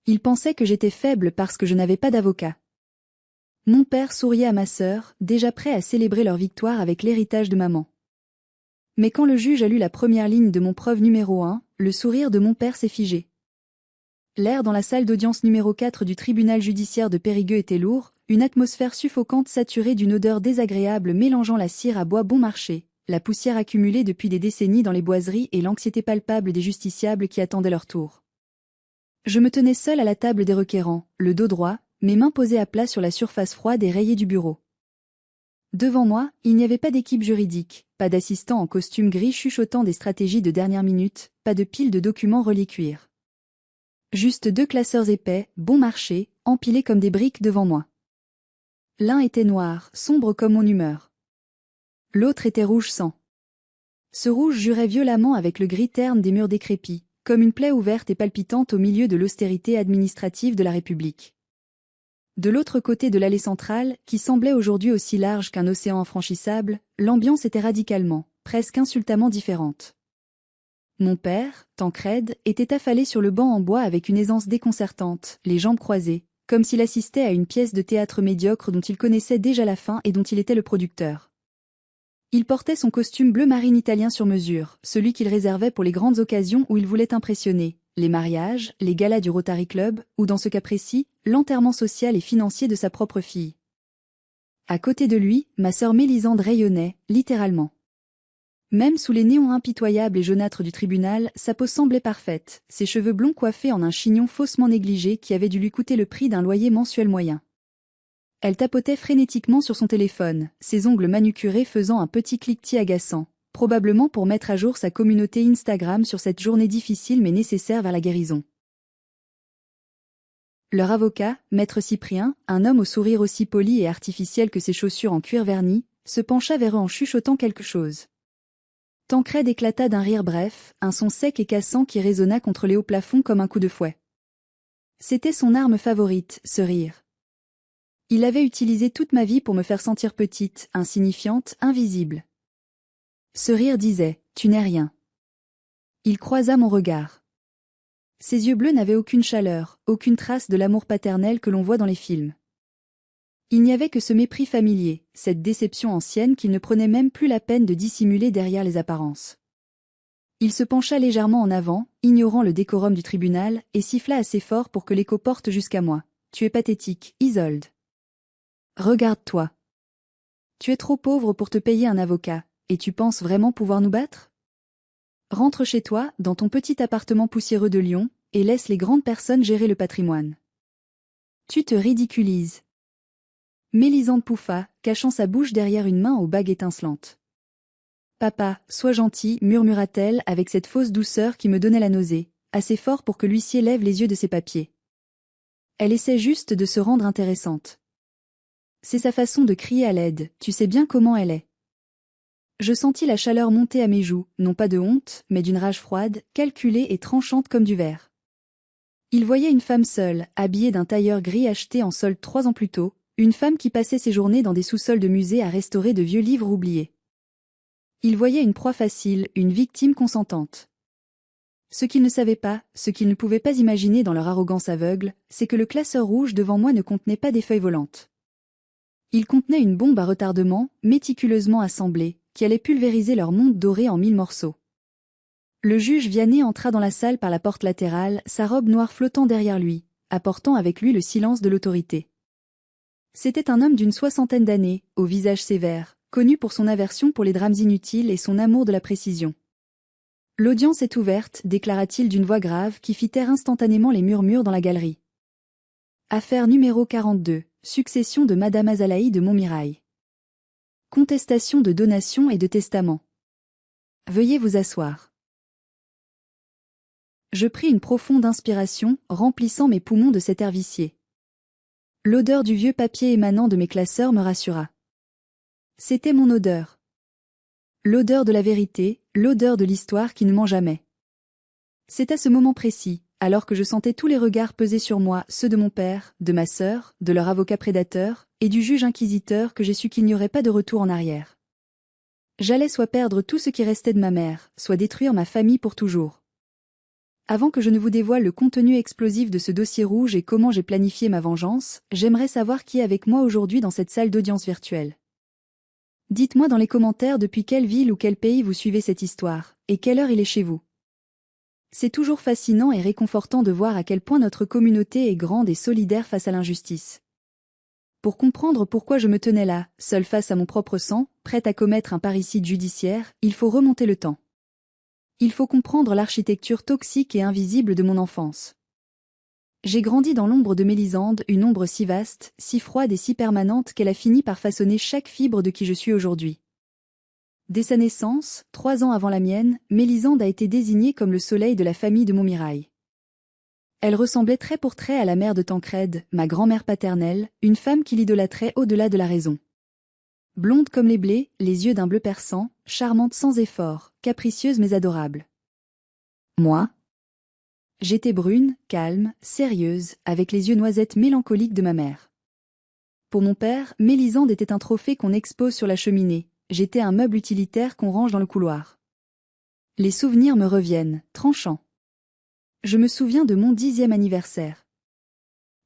Il pensait que j'étais faible parce que je n'avais pas d'avocat. Mon père souriait à ma sœur, déjà prêt à célébrer leur victoire avec l'héritage de maman. Mais quand le juge a lu la première ligne de mon preuve numéro 1, le sourire de mon père s'est figé. L'air dans la salle d'audience numéro 4 du tribunal judiciaire de Périgueux était lourd, une atmosphère suffocante saturée d'une odeur désagréable mélangeant la cire à bois bon marché, la poussière accumulée depuis des décennies dans les boiseries et l'anxiété palpable des justiciables qui attendaient leur tour. Je me tenais seul à la table des requérants, le dos droit, mes mains posées à plat sur la surface froide et rayée du bureau. Devant moi, il n'y avait pas d'équipe juridique, pas d'assistant en costume gris chuchotant des stratégies de dernière minute, pas de pile de documents reliés cuir. Juste 2 classeurs épais, bon marché, empilés comme des briques devant moi. L'un était noir, sombre comme mon humeur. L'autre était rouge sang. Ce rouge jurait violemment avec le gris terne des murs décrépits, comme une plaie ouverte et palpitante au milieu de l'austérité administrative de la République. De l'autre côté de l'allée centrale, qui semblait aujourd'hui aussi large qu'un océan infranchissable, l'ambiance était radicalement, presque insultamment différente. Mon père, Tancrède, était affalé sur le banc en bois avec une aisance déconcertante, les jambes croisées, comme s'il assistait à une pièce de théâtre médiocre dont il connaissait déjà la fin et dont il était le producteur. Il portait son costume bleu marine italien sur mesure, celui qu'il réservait pour les grandes occasions où il voulait impressionner, les mariages, les galas du Rotary Club, ou dans ce cas précis, l'enterrement social et financier de sa propre fille. À côté de lui, ma sœur Mélisande rayonnait, littéralement. Même sous les néons impitoyables et jaunâtres du tribunal, sa peau semblait parfaite, ses cheveux blonds coiffés en un chignon faussement négligé qui avait dû lui coûter le prix d'un loyer mensuel moyen. Elle tapotait frénétiquement sur son téléphone, ses ongles manucurés faisant un petit cliquetis agaçant, probablement pour mettre à jour sa communauté Instagram sur cette journée difficile mais nécessaire vers la guérison. Leur avocat, Maître Cyprien, un homme au sourire aussi poli et artificiel que ses chaussures en cuir verni, se pencha vers eux en chuchotant quelque chose. Tancrède éclata d'un rire bref, un son sec et cassant qui résonna contre les hauts plafonds comme un coup de fouet. C'était son arme favorite, ce rire. Il l'avait utilisé toute ma vie pour me faire sentir petite, insignifiante, invisible. Ce rire disait « Tu n'es rien ». Il croisa mon regard. Ses yeux bleus n'avaient aucune chaleur, aucune trace de l'amour paternel que l'on voit dans les films. Il n'y avait que ce mépris familier, cette déception ancienne qu'il ne prenait même plus la peine de dissimuler derrière les apparences. Il se pencha légèrement en avant, ignorant le décorum du tribunal, et siffla assez fort pour que l'écho porte jusqu'à moi. « Tu es pathétique, Isolde. Regarde-toi. Tu es trop pauvre pour te payer un avocat, et tu penses vraiment pouvoir nous battre ? Rentre chez toi, dans ton petit appartement poussiéreux de Lyon, et laisse les grandes personnes gérer le patrimoine. Tu te ridiculises. » Mélisande pouffa, cachant sa bouche derrière une main aux bagues étincelantes. « Papa, sois gentil, murmura-t-elle avec cette fausse douceur qui me donnait la nausée, assez fort pour que l'huissier lève les yeux de ses papiers. Elle essaie juste de se rendre intéressante. C'est sa façon de crier à l'aide, tu sais bien comment elle est. » Je sentis la chaleur monter à mes joues, non pas de honte, mais d'une rage froide, calculée et tranchante comme du verre. Il voyait une femme seule, habillée d'un tailleur gris acheté en solde 3 ans plus tôt, une femme qui passait ses journées dans des sous-sols de musées à restaurer de vieux livres oubliés. Il voyait une proie facile, une victime consentante. Ce qu'il ne savait pas, ce qu'il ne pouvait pas imaginer dans leur arrogance aveugle, c'est que le classeur rouge devant moi ne contenait pas des feuilles volantes. Il contenait une bombe à retardement, méticuleusement assemblée, qui allait pulvériser leur monde doré en 1000 morceaux. Le juge Vianney entra dans la salle par la porte latérale, sa robe noire flottant derrière lui, apportant avec lui le silence de l'autorité. C'était un homme d'une 60aine d'années, au visage sévère, connu pour son aversion pour les drames inutiles et son amour de la précision. « L'audience est ouverte », déclara-t-il d'une voix grave qui fit taire instantanément les murmures dans la galerie. Affaire numéro 42, succession de Madame Azalaï de Montmirail. Contestation de donation et de testament. Veuillez vous asseoir. Je pris une profonde inspiration, remplissant mes poumons de cet air vicié. L'odeur du vieux papier émanant de mes classeurs me rassura. C'était mon odeur. L'odeur de la vérité, l'odeur de l'histoire qui ne ment jamais. C'est à ce moment précis, alors que je sentais tous les regards peser sur moi, ceux de mon père, de ma sœur, de leur avocat prédateur, et du juge inquisiteur que j'ai su qu'il n'y aurait pas de retour en arrière. J'allais soit perdre tout ce qui restait de ma mère, soit détruire ma famille pour toujours. Avant que je ne vous dévoile le contenu explosif de ce dossier rouge et comment j'ai planifié ma vengeance, j'aimerais savoir qui est avec moi aujourd'hui dans cette salle d'audience virtuelle. Dites-moi dans les commentaires depuis quelle ville ou quel pays vous suivez cette histoire, et quelle heure il est chez vous. C'est toujours fascinant et réconfortant de voir à quel point notre communauté est grande et solidaire face à l'injustice. Pour comprendre pourquoi je me tenais là, seule face à mon propre sang, prête à commettre un parricide judiciaire, il faut remonter le temps. Il faut comprendre l'architecture toxique et invisible de mon enfance. J'ai grandi dans l'ombre de Mélisande, une ombre si vaste, si froide et si permanente qu'elle a fini par façonner chaque fibre de qui je suis aujourd'hui. Dès sa naissance, 3 ans avant la mienne, Mélisande a été désignée comme le soleil de la famille de Montmirail. Elle ressemblait trait pour trait à la mère de Tancrède, ma grand-mère paternelle, une femme qui l'idolâtrait au-delà de la raison. Blonde comme les blés, les yeux d'un bleu perçant, charmante sans effort, capricieuse mais adorable. Moi? J'étais brune, calme, sérieuse, avec les yeux noisettes mélancoliques de ma mère. Pour mon père, Mélisande était un trophée qu'on expose sur la cheminée, j'étais un meuble utilitaire qu'on range dans le couloir. Les souvenirs me reviennent, tranchants. Je me souviens de mon 10e anniversaire.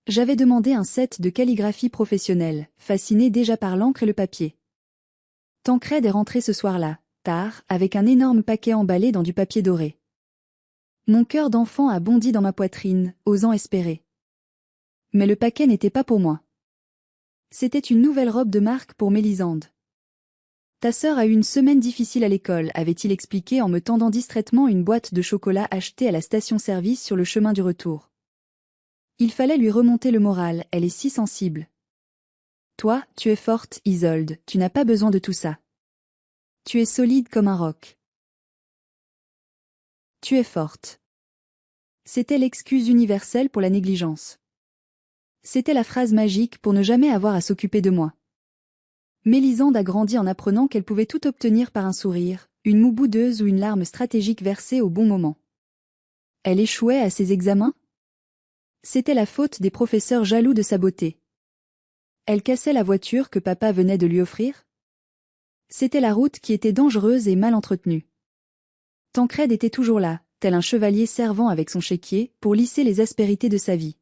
J'avais demandé un set de calligraphie professionnelle, fasciné déjà par l'encre et le papier. Tancrède est rentré ce soir-là, tard, avec un énorme paquet emballé dans du papier doré. Mon cœur d'enfant a bondi dans ma poitrine, osant espérer. Mais le paquet n'était pas pour moi. C'était une nouvelle robe de marque pour Mélisande. Ta sœur a eu une semaine difficile à l'école, avait-il expliqué en me tendant distraitement une boîte de chocolat achetée à la station-service sur le chemin du retour. Il fallait lui remonter le moral, elle est si sensible. Toi, tu es forte, Isolde, tu n'as pas besoin de tout ça. Tu es solide comme un roc. Tu es forte. C'était l'excuse universelle pour la négligence. C'était la phrase magique pour ne jamais avoir à s'occuper de moi. Mélisande a grandi en apprenant qu'elle pouvait tout obtenir par un sourire, une moue boudeuse ou une larme stratégique versée au bon moment. Elle échouait à ses examens? C'était la faute des professeurs jaloux de sa beauté. Elle cassait la voiture que papa venait de lui offrir? C'était la route qui était dangereuse et mal entretenue. Tancrède était toujours là, tel un chevalier servant avec son chéquier, pour lisser les aspérités de sa vie.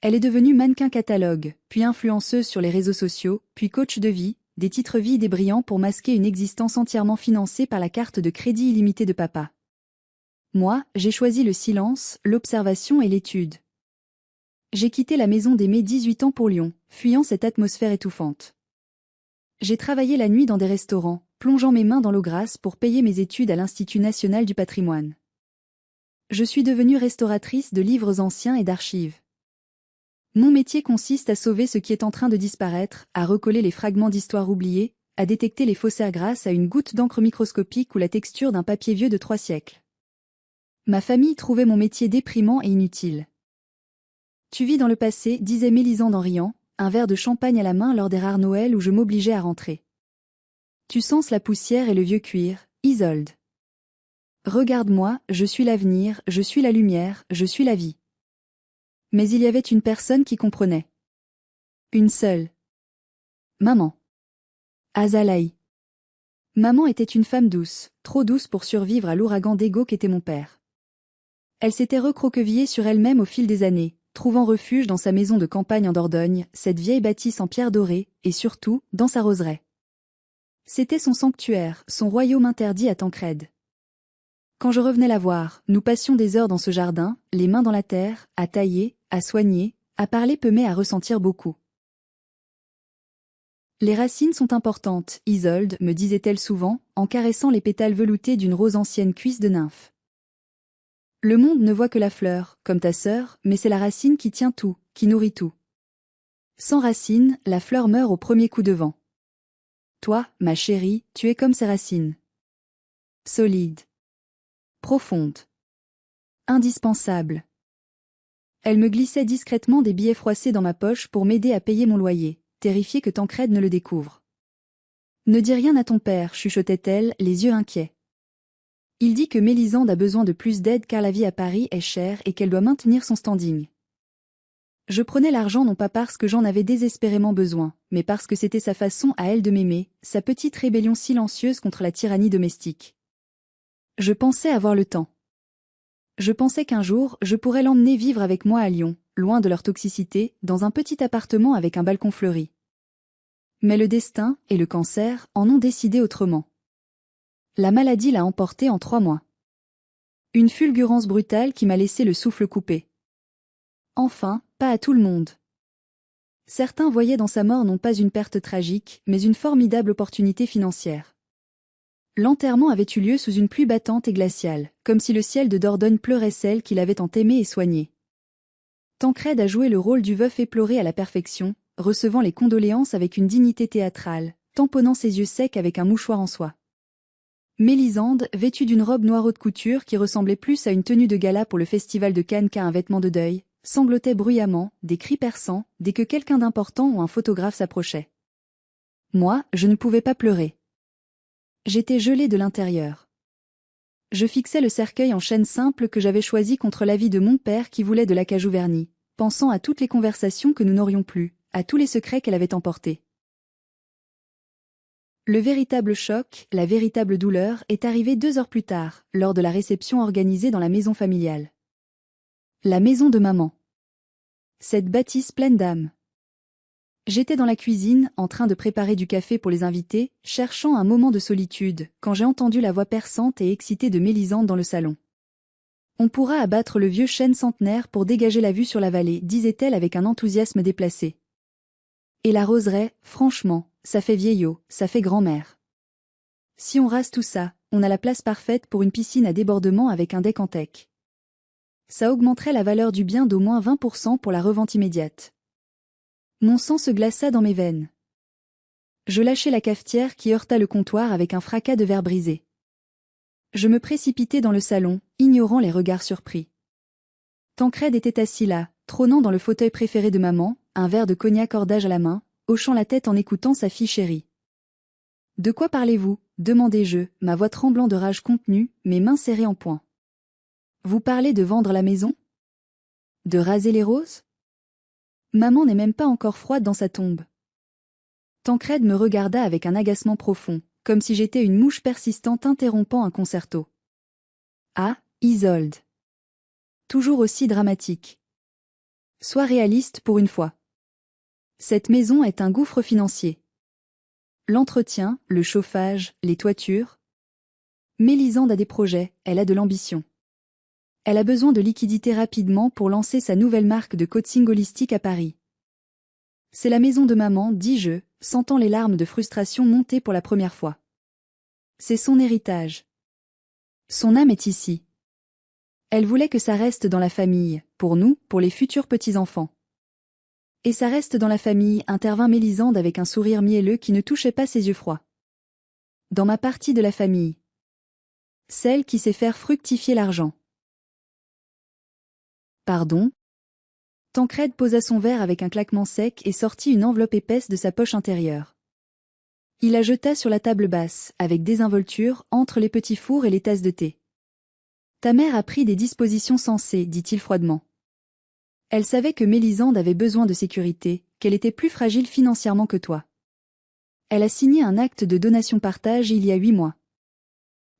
Elle est devenue mannequin catalogue, puis influenceuse sur les réseaux sociaux, puis coach de vie, des titres vides et brillants pour masquer une existence entièrement financée par la carte de crédit illimitée de papa. Moi, j'ai choisi le silence, l'observation et l'étude. J'ai quitté la maison dès mes 18 ans pour Lyon, fuyant cette atmosphère étouffante. J'ai travaillé la nuit dans des restaurants, plongeant mes mains dans l'eau grasse pour payer mes études à l'Institut national du patrimoine. Je suis devenue restauratrice de livres anciens et d'archives. Mon métier consiste à sauver ce qui est en train de disparaître, à recoller les fragments d'histoire oubliés, à détecter les faussaires grâce à une goutte d'encre microscopique ou la texture d'un papier vieux de 3 siècles. Ma famille trouvait mon métier déprimant et inutile. Tu vis dans le passé, disait Mélisande en riant, un verre de champagne à la main lors des rares Noëls où je m'obligeais à rentrer. Tu senses la poussière et le vieux cuir, Isolde. Regarde-moi, je suis l'avenir, je suis la lumière, je suis la vie. Mais il y avait une personne qui comprenait. Une seule. Maman. Azalaï. Maman était une femme douce, trop douce pour survivre à l'ouragan d'ego qu'était mon père. Elle s'était recroquevillée sur elle-même au fil des années, trouvant refuge dans sa maison de campagne en Dordogne, cette vieille bâtisse en pierre dorée, et surtout, dans sa roseraie. C'était son sanctuaire, son royaume interdit à Tancrède. Quand je revenais la voir, nous passions des heures dans ce jardin, les mains dans la terre, à tailler, à soigner, à parler peu mais à ressentir beaucoup. Les racines sont importantes, Isolde, me disait-elle souvent, en caressant les pétales veloutés d'une rose ancienne cuisse de nymphe. Le monde ne voit que la fleur, comme ta sœur, mais c'est la racine qui tient tout, qui nourrit tout. Sans racine, la fleur meurt au premier coup de vent. Toi, ma chérie, tu es comme ces racines. Solide. Profonde. Indispensable. Elle me glissait discrètement des billets froissés dans ma poche pour m'aider à payer mon loyer, terrifiée que Tancrède ne le découvre. Ne dis rien à ton père, chuchotait-elle, les yeux inquiets. Il dit que Mélisande a besoin de plus d'aide car la vie à Paris est chère et qu'elle doit maintenir son standing. Je prenais l'argent non pas parce que j'en avais désespérément besoin, mais parce que c'était sa façon à elle de m'aimer, sa petite rébellion silencieuse contre la tyrannie domestique. Je pensais avoir le temps. Je pensais qu'un jour, je pourrais l'emmener vivre avec moi à Lyon, loin de leur toxicité, dans un petit appartement avec un balcon fleuri. Mais le destin, et le cancer, en ont décidé autrement. La maladie l'a emporté en 3 mois. Une fulgurance brutale qui m'a laissé le souffle coupé. Enfin, pas à tout le monde. Certains voyaient dans sa mort non pas une perte tragique, mais une formidable opportunité financière. L'enterrement avait eu lieu sous une pluie battante et glaciale, comme si le ciel de Dordogne pleurait celle qu'il avait tant aimée et soignée. Tancrède a joué le rôle du veuf éploré à la perfection, recevant les condoléances avec une dignité théâtrale, tamponnant ses yeux secs avec un mouchoir en soie. Mélisande, vêtue d'une robe noire haute couture qui ressemblait plus à une tenue de gala pour le festival de Cannes qu'à un vêtement de deuil, sanglotait bruyamment, des cris perçants, dès que quelqu'un d'important ou un photographe s'approchait. Moi, je ne pouvais pas pleurer. J'étais gelée de l'intérieur. Je fixais le cercueil en chêne simple que j'avais choisi contre l'avis de mon père qui voulait de l'acajou verni, pensant à toutes les conversations que nous n'aurions plus, à tous les secrets qu'elle avait emportés. Le véritable choc, la véritable douleur, est arrivé 2 heures plus tard, lors de la réception organisée dans la maison familiale. La maison de maman. Cette bâtisse pleine d'âme. J'étais dans la cuisine, en train de préparer du café pour les invités, cherchant un moment de solitude, quand j'ai entendu la voix perçante et excitée de Mélisande dans le salon. On pourra abattre le vieux chêne centenaire pour dégager la vue sur la vallée, disait-elle avec un enthousiasme déplacé. Et la roseraie, franchement, ça fait vieillot, ça fait grand-mère. Si on rase tout ça, on a la place parfaite pour une piscine à débordement avec un deck en teck. Ça augmenterait la valeur du bien d'au moins 20% pour la revente immédiate. Mon sang se glaça dans mes veines. Je lâchai la cafetière qui heurta le comptoir avec un fracas de verre brisé. Je me précipitai dans le salon, ignorant les regards surpris. Tancrède était assis là, trônant dans le fauteuil préféré de maman, un verre de cognac hors d'âge à la main, hochant la tête en écoutant sa fille chérie. « De quoi parlez-vous » demandai-je, ma voix tremblant de rage contenue, mes mains serrées en poing. « Vous parlez de vendre la maison ? De raser les roses ? Maman n'est même pas encore froide dans sa tombe. » Tancrède me regarda avec un agacement profond, comme si j'étais une mouche persistante interrompant un concerto. « Ah, Isolde. Toujours aussi dramatique. Sois réaliste pour une fois. Cette maison est un gouffre financier. L'entretien, le chauffage, les toitures. Mélisande a des projets, elle a de l'ambition. Elle a besoin de liquidités rapidement pour lancer sa nouvelle marque de coaching holistique à Paris. C'est la maison de maman, dis-je, sentant les larmes de frustration monter pour la première fois. C'est son héritage. Son âme est ici. Elle voulait que ça reste dans la famille, pour nous, pour les futurs petits-enfants. Et ça reste dans la famille, intervint Mélisande avec un sourire mielleux qui ne touchait pas ses yeux froids. Dans ma partie de la famille. Celle qui sait faire fructifier l'argent. Pardon ? Tancrède posa son verre avec un claquement sec et sortit une enveloppe épaisse de sa poche intérieure. Il la jeta sur la table basse, avec désinvolture, entre les petits fours et les tasses de thé. Ta mère a pris des dispositions sensées, dit-il froidement. Elle savait que Mélisande avait besoin de sécurité, qu'elle était plus fragile financièrement que toi. Elle a signé un acte de donation-partage il y a 8 mois.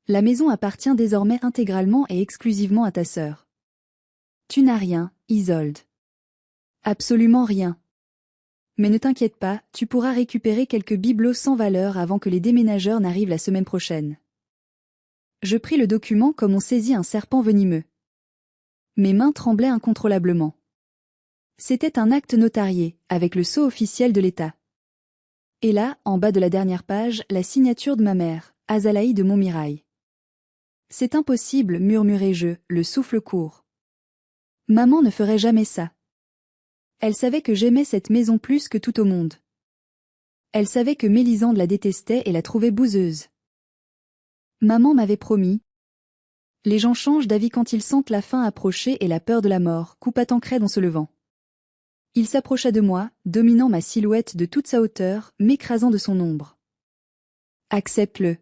La maison appartient désormais intégralement et exclusivement à ta sœur. Tu n'as rien, Isolde. Absolument rien. Mais ne t'inquiète pas, tu pourras récupérer quelques bibelots sans valeur avant que les déménageurs n'arrivent la semaine prochaine. Je pris le document comme on saisit un serpent venimeux. Mes mains tremblaient incontrôlablement. C'était un acte notarié, avec le sceau officiel de l'État. Et là, en bas de la dernière page, la signature de ma mère, Azalaï de Montmirail. C'est impossible, murmurai-je, le souffle court. Maman ne ferait jamais ça. Elle savait que j'aimais cette maison plus que tout au monde. Elle savait que Mélisande la détestait et la trouvait bouseuse. Maman m'avait promis. Les gens changent d'avis quand ils sentent la fin approcher et la peur de la mort, coupa Tancrède en se levant. Il s'approcha de moi, dominant ma silhouette de toute sa hauteur, m'écrasant de son ombre. Accepte-le.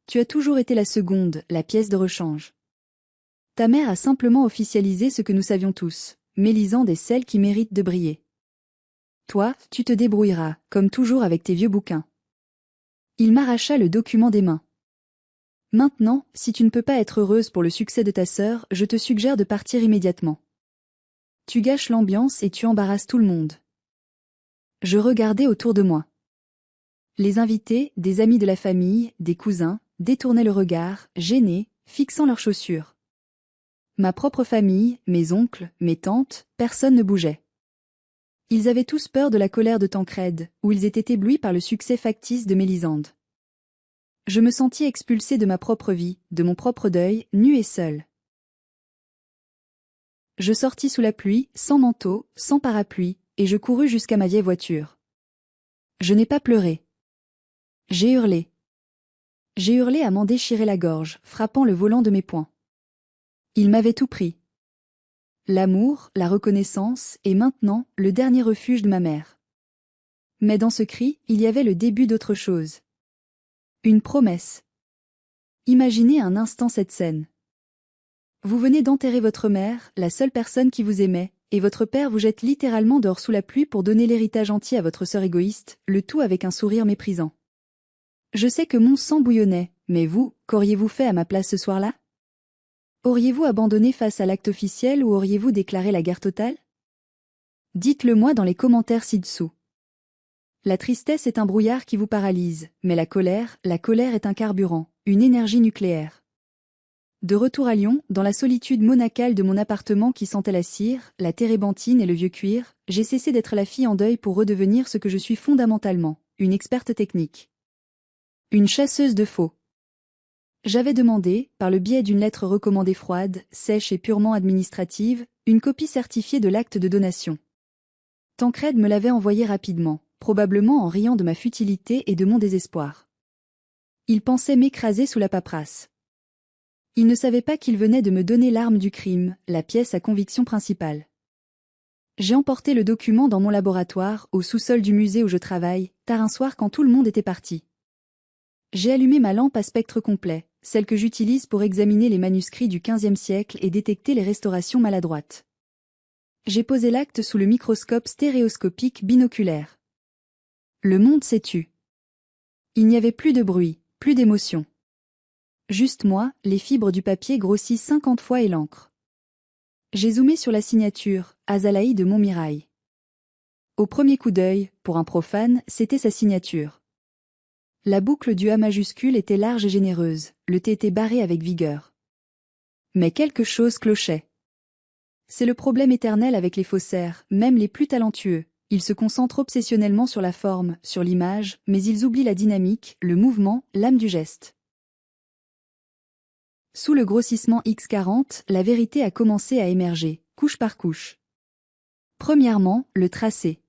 Tu as toujours été la seconde, la pièce de rechange. Ta mère a simplement officialisé ce que nous savions tous. Mélisande est celle qui mérite de briller. Toi, tu te débrouilleras, comme toujours avec tes vieux bouquins. Il m'arracha le document des mains. Maintenant, si tu ne peux pas être heureuse pour le succès de ta sœur, je te suggère de partir immédiatement. Tu gâches l'ambiance et tu embarrasses tout le monde. Je regardais autour de moi. Les invités, des amis de la famille, des cousins, détournaient le regard, gênés, fixant leurs chaussures. Ma propre famille, mes oncles, mes tantes, personne ne bougeait. Ils avaient tous peur de la colère de Tancrède, ou ils étaient éblouis par le succès factice de Mélisande. Je me sentis expulsée de ma propre vie, de mon propre deuil, nue et seule. Je sortis sous la pluie, sans manteau, sans parapluie, et je courus jusqu'à ma vieille voiture. Je n'ai pas pleuré. J'ai hurlé. J'ai hurlé à m'en déchirer la gorge, frappant le volant de mes poings. Il m'avait tout pris. L'amour, la reconnaissance, et maintenant, le dernier refuge de ma mère. Mais dans ce cri, il y avait le début d'autre chose. Une promesse. Imaginez un instant cette scène. Vous venez d'enterrer votre mère, la seule personne qui vous aimait, et votre père vous jette littéralement dehors sous la pluie pour donner l'héritage entier à votre sœur égoïste, le tout avec un sourire méprisant. Je sais que mon sang bouillonnait, mais vous, qu'auriez-vous fait à ma place ce soir-là? Auriez-vous abandonné face à l'acte officiel ou auriez-vous déclaré la guerre totale? Dites-le moi dans les commentaires ci-dessous. La tristesse est un brouillard qui vous paralyse, mais la colère est un carburant, une énergie nucléaire. De retour à Lyon, dans la solitude monacale de mon appartement qui sentait la cire, la térébenthine et le vieux cuir, j'ai cessé d'être la fille en deuil pour redevenir ce que je suis fondamentalement, une experte technique. Une chasseuse de faux. J'avais demandé, par le biais d'une lettre recommandée froide, sèche et purement administrative, une copie certifiée de l'acte de donation. Tancrède me l'avait envoyé rapidement, probablement en riant de ma futilité et de mon désespoir. Il pensait m'écraser sous la paperasse. Il ne savait pas qu'il venait de me donner l'arme du crime, la pièce à conviction principale. J'ai emporté le document dans mon laboratoire, au sous-sol du musée où je travaille, tard un soir quand tout le monde était parti. J'ai allumé ma lampe à spectre complet, celle que j'utilise pour examiner les manuscrits du XVe siècle et détecter les restaurations maladroites. J'ai posé l'acte sous le microscope stéréoscopique binoculaire. Le monde s'est tu. Il n'y avait plus de bruit, plus d'émotion. Juste moi, les fibres du papier grossies 50 fois et l'encre. J'ai zoomé sur la signature, Azalaï de Montmirail. Au premier coup d'œil, pour un profane, c'était sa signature. La boucle du A majuscule était large et généreuse, le T était barré avec vigueur. Mais quelque chose clochait. C'est le problème éternel avec les faussaires, même les plus talentueux. Ils se concentrent obsessionnellement sur la forme, sur l'image, mais ils oublient la dynamique, le mouvement, l'âme du geste. Sous le grossissement X40, la vérité a commencé à émerger, couche par couche. Premièrement, le tracé.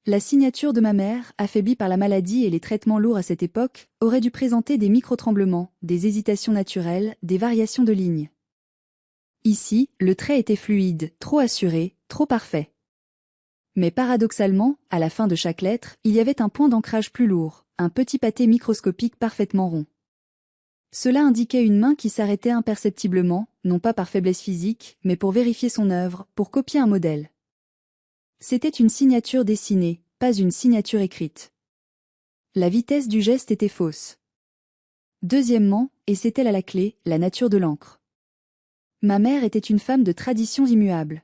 La signature de ma mère, affaiblie par la maladie et les traitements lourds à cette époque, aurait dû présenter des micro-tremblements, des hésitations naturelles, des variations de lignes. Ici, le trait était fluide, trop assuré, trop parfait. Mais paradoxalement, à la fin de chaque lettre, il y avait un point d'ancrage plus lourd, un petit pâté microscopique parfaitement rond. Cela indiquait une main qui s'arrêtait imperceptiblement, non pas par faiblesse physique, mais pour vérifier son œuvre, pour copier un modèle. C'était une signature dessinée, pas une signature écrite. La vitesse du geste était fausse. Deuxièmement, et c'était là la clé, la nature de l'encre. Ma mère était une femme de traditions immuables.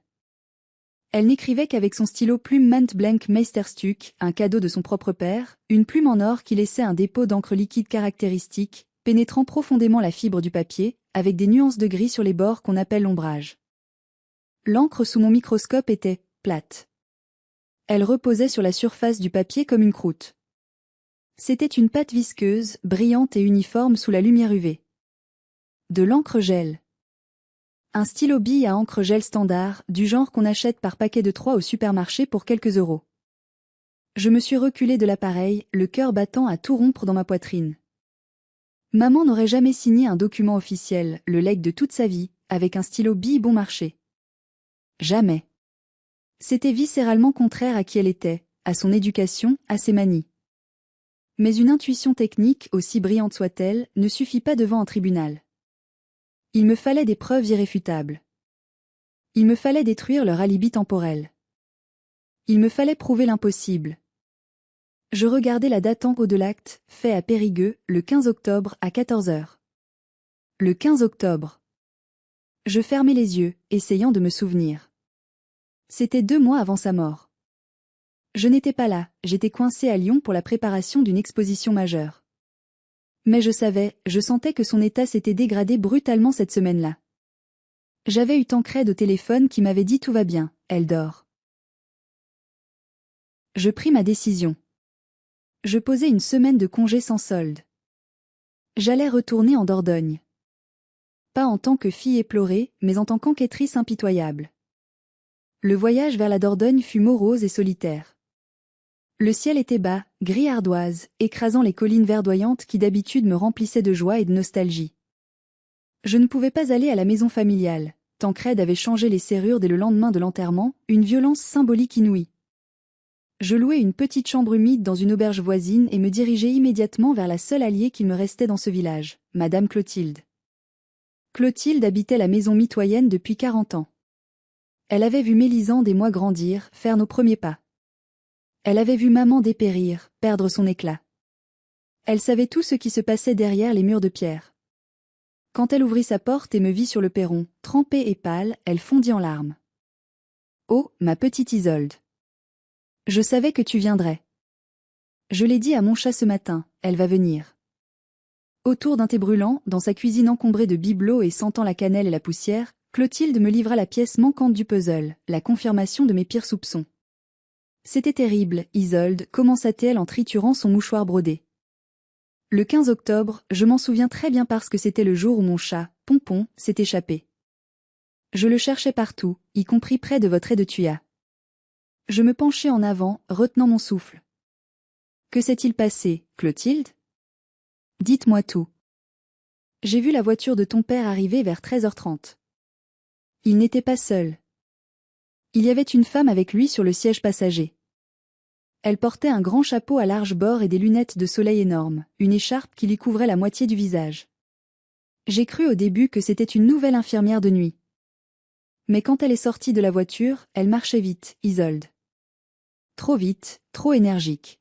Elle n'écrivait qu'avec son stylo plume Mant Blank Meisterstück, un cadeau de son propre père, une plume en or qui laissait un dépôt d'encre liquide caractéristique, pénétrant profondément la fibre du papier, avec des nuances de gris sur les bords qu'on appelle l'ombrage. L'encre sous mon microscope était plate. Elle reposait sur la surface du papier comme une croûte. C'était une pâte visqueuse, brillante et uniforme sous la lumière UV. De l'encre gel. Un stylo bille à encre gel standard, du genre qu'on achète par paquet de 3 au supermarché pour quelques euros. Je me suis reculée de l'appareil, le cœur battant à tout rompre dans ma poitrine. Maman n'aurait jamais signé un document officiel, le legs de toute sa vie, avec un stylo bille bon marché. Jamais. C'était viscéralement contraire à qui elle était, à son éducation, à ses manies. Mais une intuition technique, aussi brillante soit-elle, ne suffit pas devant un tribunal. Il me fallait des preuves irréfutables. Il me fallait détruire leur alibi temporel. Il me fallait prouver l'impossible. Je regardais la date en haut de l'acte, fait à Périgueux, le 15 octobre à 14 heures. Le 15 octobre. Je fermais les yeux, essayant de me souvenir. C'était 2 mois avant sa mort. Je n'étais pas là, j'étais coincée à Lyon pour la préparation d'une exposition majeure. Mais je sentais que son état s'était dégradé brutalement cette semaine-là. J'avais eu Tancrède au téléphone qui m'avait dit tout va bien, elle dort. Je pris ma décision. Je posais une semaine de congé sans solde. J'allais retourner en Dordogne. Pas en tant que fille éplorée, mais en tant qu'enquêtrice impitoyable. Le voyage vers la Dordogne fut morose et solitaire. Le ciel était bas, gris ardoise, écrasant les collines verdoyantes qui d'habitude me remplissaient de joie et de nostalgie. Je ne pouvais pas aller à la maison familiale. Tancrède avait changé les serrures dès le lendemain de l'enterrement, une violence symbolique inouïe. Je louai une petite chambre humide dans une auberge voisine et me dirigeai immédiatement vers la seule alliée qu'il me restait dans ce village, Madame Clotilde. Clotilde habitait la maison mitoyenne depuis 40 ans. Elle avait vu Mélisande et moi grandir, faire nos premiers pas. Elle avait vu maman dépérir, perdre son éclat. Elle savait tout ce qui se passait derrière les murs de pierre. Quand elle ouvrit sa porte et me vit sur le perron, trempée et pâle, elle fondit en larmes. « Oh, ma petite Isolde. Je savais que tu viendrais. Je l'ai dit à mon chat ce matin, elle va venir. » Autour d'un thé brûlant, dans sa cuisine encombrée de bibelots et sentant la cannelle et la poussière, Clotilde me livra la pièce manquante du puzzle, la confirmation de mes pires soupçons. C'était terrible, Isolde, commença-t-elle en triturant son mouchoir brodé. Le 15 octobre, je m'en souviens très bien parce que c'était le jour où mon chat, Pompon, s'est échappé. Je le cherchais partout, y compris près de votre aide de Thuya. Je me penchai en avant, retenant mon souffle. Que s'est-il passé, Clotilde? Dites-moi tout. J'ai vu la voiture de ton père arriver vers 13h30. Il n'était pas seul. Il y avait une femme avec lui sur le siège passager. Elle portait un grand chapeau à large bord et des lunettes de soleil énormes, une écharpe qui lui couvrait la moitié du visage. J'ai cru au début que c'était une nouvelle infirmière de nuit. Mais quand elle est sortie de la voiture, elle marchait vite, Isolde. Trop vite, trop énergique.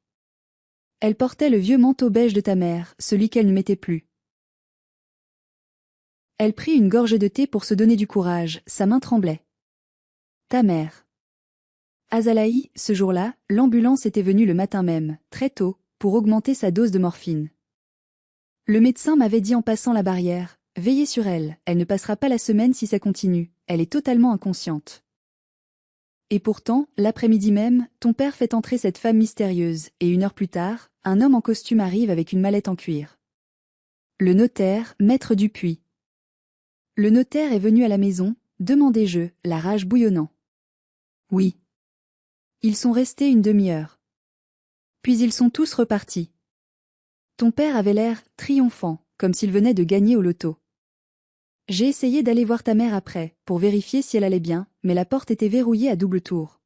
Elle portait le vieux manteau beige de ta mère, celui qu'elle ne mettait plus. Elle prit une gorgée de thé pour se donner du courage, sa main tremblait. Ta mère. Azalaï, ce jour-là, l'ambulance était venue le matin même, très tôt, pour augmenter sa dose de morphine. Le médecin m'avait dit en passant la barrière, « Veillez sur elle, elle ne passera pas la semaine si ça continue, elle est totalement inconsciente. » Et pourtant, l'après-midi même, ton père fait entrer cette femme mystérieuse, et 1 heure plus tard, un homme en costume arrive avec une mallette en cuir. Le notaire, maître Dupuis. Le notaire est venu à la maison, demandai-je, la rage bouillonnant. Oui. Ils sont restés 1 demi-heure. Puis ils sont tous repartis. Ton père avait l'air triomphant, comme s'il venait de gagner au loto. J'ai essayé d'aller voir ta mère après, pour vérifier si elle allait bien, mais la porte était verrouillée à double tour.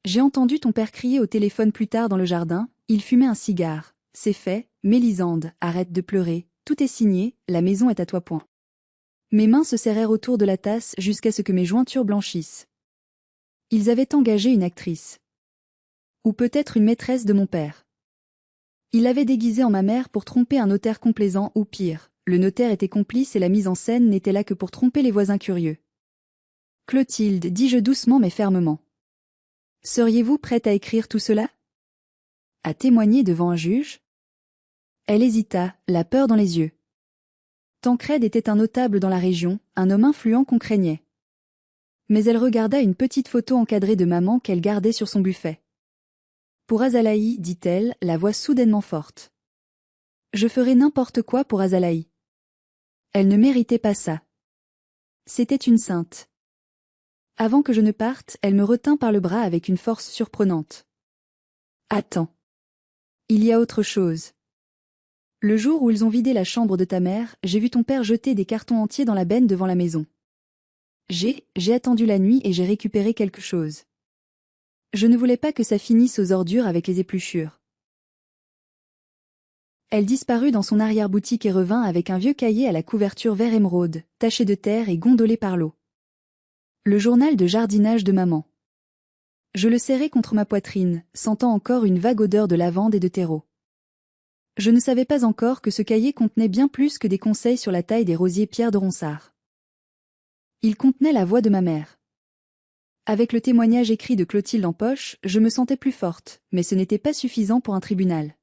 J'ai entendu ton père crier au téléphone plus tard dans le jardin, il fumait un cigare. C'est fait, Mélisande, arrête de pleurer, tout est signé, la maison est à toi point. Mes mains se serrèrent autour de la tasse jusqu'à ce que mes jointures blanchissent. Ils avaient engagé une actrice. Ou peut-être une maîtresse de mon père. Il l'avait déguisée en ma mère pour tromper un notaire complaisant ou pire, le notaire était complice et la mise en scène n'était là que pour tromper les voisins curieux. Clotilde, dis-je doucement mais fermement. Seriez-vous prête à écrire tout cela? À témoigner devant un juge? Elle hésita, la peur dans les yeux. Tancrède était un notable dans la région, un homme influent qu'on craignait. Mais elle regarda une petite photo encadrée de maman qu'elle gardait sur son buffet. Pour Azalaï, dit-elle, la voix soudainement forte. Je ferai n'importe quoi pour Azalaï. Elle ne méritait pas ça. C'était une sainte. Avant que je ne parte, elle me retint par le bras avec une force surprenante. Attends. Il y a autre chose. Le jour où ils ont vidé la chambre de ta mère, j'ai vu ton père jeter des cartons entiers dans la benne devant la maison. J'ai attendu la nuit et j'ai récupéré quelque chose. Je ne voulais pas que ça finisse aux ordures avec les épluchures. Elle disparut dans son arrière-boutique et revint avec un vieux cahier à la couverture vert émeraude, taché de terre et gondolé par l'eau. Le journal de jardinage de maman. Je le serrai contre ma poitrine, sentant encore une vague odeur de lavande et de terreau. Je ne savais pas encore que ce cahier contenait bien plus que des conseils sur la taille des rosiers Pierre de Ronsard. Il contenait la voix de ma mère. Avec le témoignage écrit de Clotilde en poche, je me sentais plus forte, mais ce n'était pas suffisant pour un tribunal.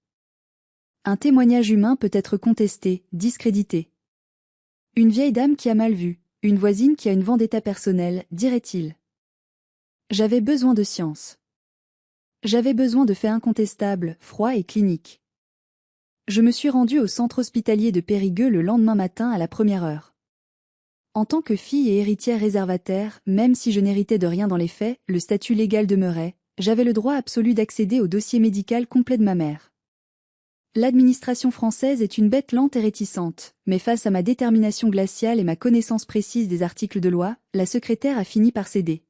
Un témoignage humain peut être contesté, discrédité. Une vieille dame qui a mal vu, une voisine qui a une vendetta personnelle, dirait-il. J'avais besoin de science. J'avais besoin de faits incontestables, froids et cliniques. Je me suis rendue au centre hospitalier de Périgueux le lendemain matin à la première heure. En tant que fille et héritière réservataire, même si je n'héritais de rien dans les faits, le statut légal demeurait, j'avais le droit absolu d'accéder au dossier médical complet de ma mère. L'administration française est une bête lente et réticente, mais face à ma détermination glaciale et ma connaissance précise des articles de loi, la secrétaire a fini par céder.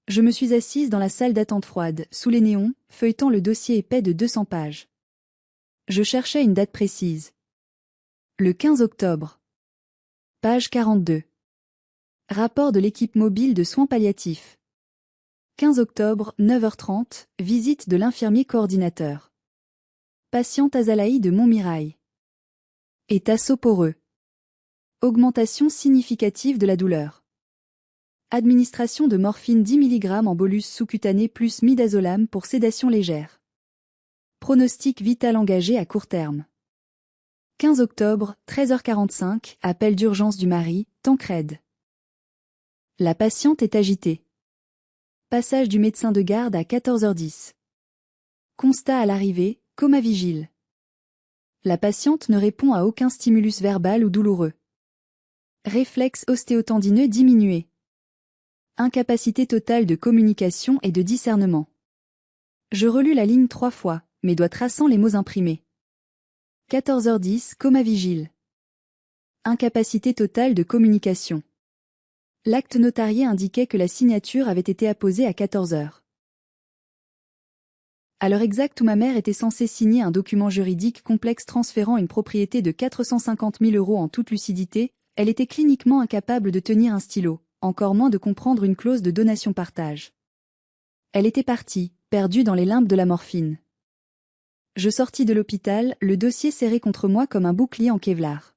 Je me suis assise dans la salle d'attente froide, sous les néons, feuilletant le dossier épais de 200 pages. Je cherchais une date précise. Le 15 octobre. Page 42. Rapport de l'équipe mobile de soins palliatifs. 15 octobre, 9h30, visite de l'infirmier coordinateur. Patiente Azalaï de Montmirail. État soporeux. Augmentation significative de la douleur. Administration de morphine 10 mg en bolus sous-cutané plus midazolam pour sédation légère. Pronostic vital engagé à court terme. 15 octobre, 13h45, appel d'urgence du mari, Tancrède. La patiente est agitée. Passage du médecin de garde à 14h10. Constat à l'arrivée, coma vigile. La patiente ne répond à aucun stimulus verbal ou douloureux. Réflexe ostéotendineux diminué. Incapacité totale de communication et de discernement. Je relus la ligne 3 fois, mes doigts traçant les mots imprimés. 14h10, coma vigile. Incapacité totale de communication. L'acte notarié indiquait que la signature avait été apposée à 14h. À l'heure exacte où ma mère était censée signer un document juridique complexe transférant une propriété de 450 000 € en toute lucidité, elle était cliniquement incapable de tenir un stylo, encore moins de comprendre une clause de donation-partage. Elle était partie, perdue dans les limbes de la morphine. Je sortis de l'hôpital, le dossier serré contre moi comme un bouclier en Kevlar.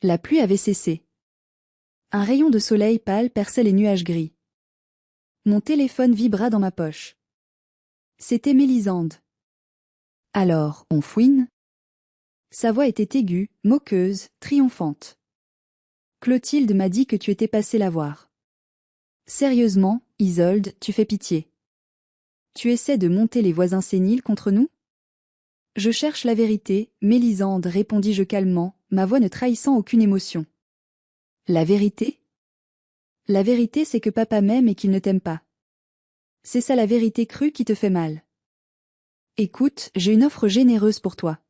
La pluie avait cessé. Un rayon de soleil pâle perçait les nuages gris. Mon téléphone vibra dans ma poche. C'était Mélisande. Alors, on fouine? Sa voix était aiguë, moqueuse, triomphante. Clotilde m'a dit que tu étais passée la voir. Sérieusement, Isolde, tu fais pitié. Tu essaies de monter les voisins séniles contre nous? Je cherche la vérité, Mélisande, répondis-je calmement, ma voix ne trahissant aucune émotion. La vérité? La vérité, c'est que papa m'aime et qu'il ne t'aime pas. C'est ça la vérité crue qui te fait mal. Écoute, j'ai une offre généreuse pour toi.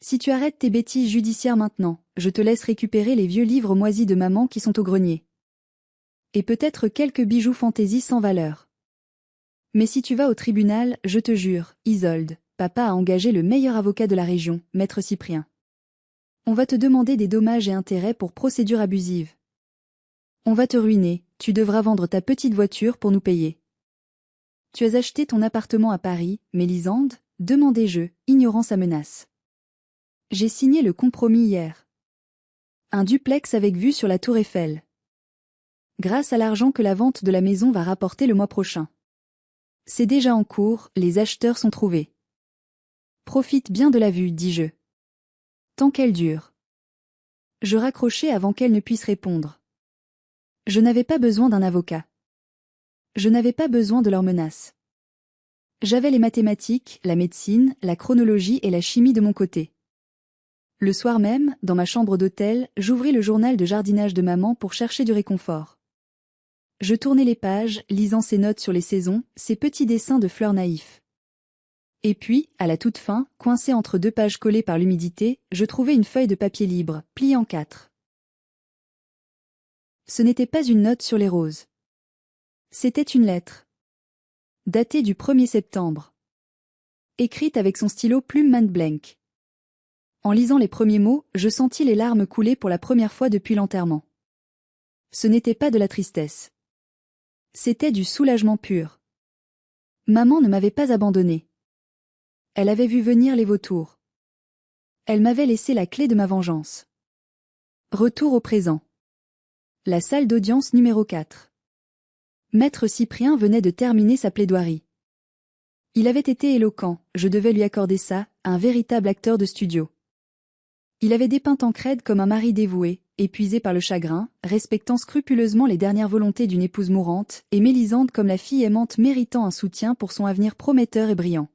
Si tu arrêtes tes bêtises judiciaires maintenant, je te laisse récupérer les vieux livres moisis de maman qui sont au grenier. Et peut-être quelques bijoux fantaisie sans valeur. Mais si tu vas au tribunal, je te jure, Isolde, papa a engagé le meilleur avocat de la région, maître Cyprien. On va te demander des dommages et intérêts pour procédure abusive. On va te ruiner, tu devras vendre ta petite voiture pour nous payer. Tu as acheté ton appartement à Paris, Mélisande? Demandai-je, ignorant sa menace. J'ai signé le compromis hier. Un duplex avec vue sur la tour Eiffel. Grâce à l'argent que la vente de la maison va rapporter le mois prochain. C'est déjà en cours, les acheteurs sont trouvés. Profite bien de la vue, dis-je. Tant qu'elle dure. Je raccrochai avant qu'elle ne puisse répondre. Je n'avais pas besoin d'un avocat. Je n'avais pas besoin de leurs menaces. J'avais les mathématiques, la médecine, la chronologie et la chimie de mon côté. Le soir même, dans ma chambre d'hôtel, j'ouvris le journal de jardinage de maman pour chercher du réconfort. Je tournai les pages, lisant ses notes sur les saisons, ses petits dessins de fleurs naïfs. Et puis, à la toute fin, coincée entre deux pages collées par l'humidité, je trouvai une feuille de papier libre, pliée en 4. Ce n'était pas une note sur les roses. C'était une lettre. Datée du 1er septembre. Écrite avec son stylo plume Man Blank. En lisant les premiers mots, je sentis les larmes couler pour la première fois depuis l'enterrement. Ce n'était pas de la tristesse. C'était du soulagement pur. Maman ne m'avait pas abandonnée. Elle avait vu venir les vautours. Elle m'avait laissé la clé de ma vengeance. Retour au présent. La salle d'audience numéro 4. Maître Cyprien venait de terminer sa plaidoirie. Il avait été éloquent, je devais lui accorder ça, un véritable acteur de studio. Il avait dépeint Tancrède comme un mari dévoué, épuisé par le chagrin, respectant scrupuleusement les dernières volontés d'une épouse mourante, et Mélisande comme la fille aimante méritant un soutien pour son avenir prometteur et brillant.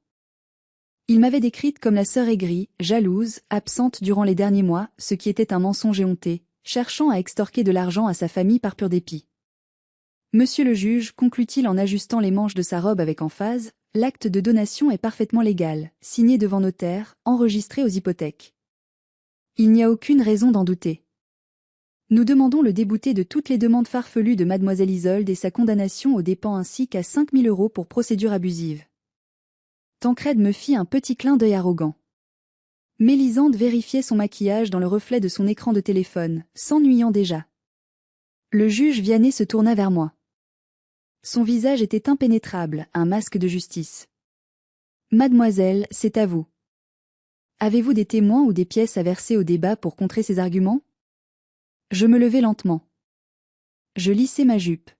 Il m'avait décrite comme la sœur aigrie, jalouse, absente durant les derniers mois, ce qui était un mensonge éhonté, cherchant à extorquer de l'argent à sa famille par pur dépit. Monsieur le juge, conclut-il en ajustant les manches de sa robe avec emphase, l'acte de donation est parfaitement légal, signé devant notaire, enregistré aux hypothèques. Il n'y a aucune raison d'en douter. Nous demandons le débouté de toutes les demandes farfelues de mademoiselle Isolde et sa condamnation aux dépens ainsi qu'à 5 000 € pour procédure abusive. Tancrède me fit un petit clin d'œil arrogant. Mélisande vérifiait son maquillage dans le reflet de son écran de téléphone, s'ennuyant déjà. Le juge Vianney se tourna vers moi. Son visage était impénétrable, un masque de justice. Mademoiselle, c'est à vous. Avez-vous des témoins ou des pièces à verser au débat pour contrer ces arguments? Je me levai lentement. Je lissai ma jupe.